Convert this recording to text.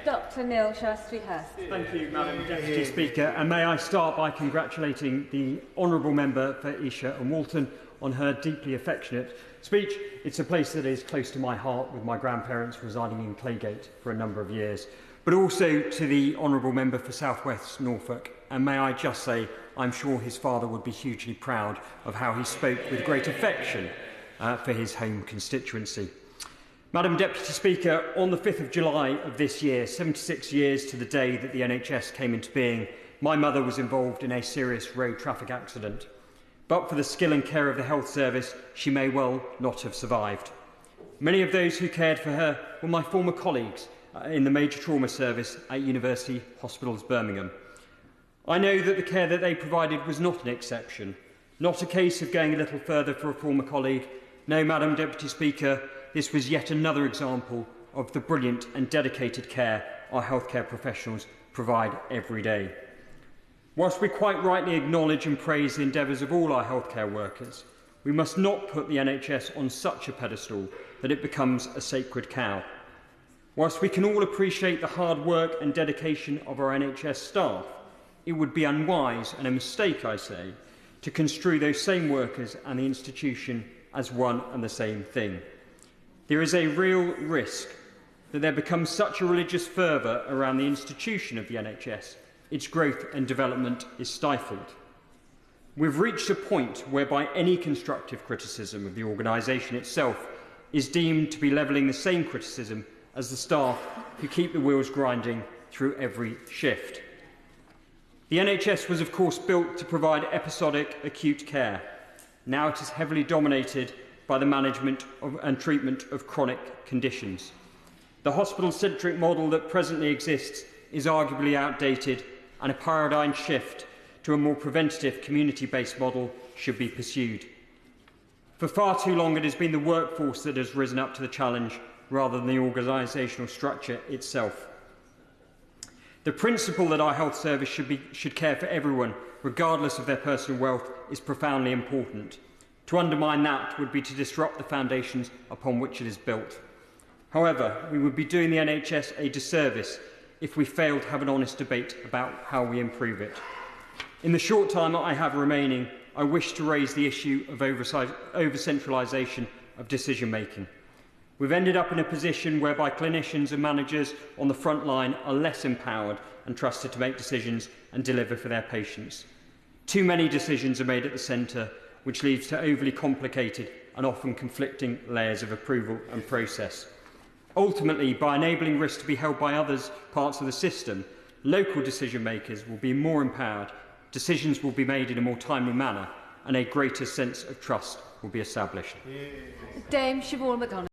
Dr. Neil Shastri-Hurst. Thank you, Madam Deputy Speaker, and may I start by congratulating the Honourable Member for Esher and Walton on her deeply affectionate speech. It's a place that is close to my heart, with my grandparents residing in Claygate for a number of years, but also to the Honourable Member for South West Norfolk. And may I just say, I'm sure his father would be hugely proud of how he spoke with great affection for his home constituency. Madam Deputy Speaker, on the 5th of July of this year, 76 years to the day that the NHS came into being, my mother was involved in a serious road traffic accident. But for the skill and care of the health service, she may well not have survived. Many of those who cared for her were my former colleagues in the major trauma service at University Hospitals Birmingham. I know that the care that they provided was not an exception, not a case of going a little further for a former colleague. No, Madam Deputy Speaker, this was yet another example of the brilliant and dedicated care our healthcare professionals provide every day. Whilst we quite rightly acknowledge and praise the endeavours of all our healthcare workers, we must not put the NHS on such a pedestal that it becomes a sacred cow. Whilst we can all appreciate the hard work and dedication of our NHS staff, it would be unwise and a mistake, I say, to construe those same workers and the institution as one and the same thing. There is a real risk that there becomes such a religious fervour around the institution of the NHS, its growth and development is stifled. We've reached a point whereby any constructive criticism of the organisation itself is deemed to be levelling the same criticism as the staff who keep the wheels grinding through every shift. The NHS was, of course, built to provide episodic acute care. Now it is heavily dominated by the management and treatment of chronic conditions. The hospital-centric model that presently exists is arguably outdated, and a paradigm shift to a more preventative, community-based model should be pursued. For far too long, it has been the workforce that has risen up to the challenge rather than the organisational structure itself. The principle that our health service should care for everyone, regardless of their personal wealth, is profoundly important. To undermine that would be to disrupt the foundations upon which it is built. However, we would be doing the NHS a disservice if we failed to have an honest debate about how we improve it. In the short time I have remaining, I wish to raise the issue of over-centralisation of decision-making. We've ended up in a position whereby clinicians and managers on the front line are less empowered and trusted to make decisions and deliver for their patients. Too many decisions are made at the centre, which leads to overly complicated and often conflicting layers of approval and process. Ultimately, by enabling risk to be held by other parts of the system, local decision makers will be more empowered, decisions will be made in a more timely manner, and a greater sense of trust will be established. Dame Siobhan McDonald.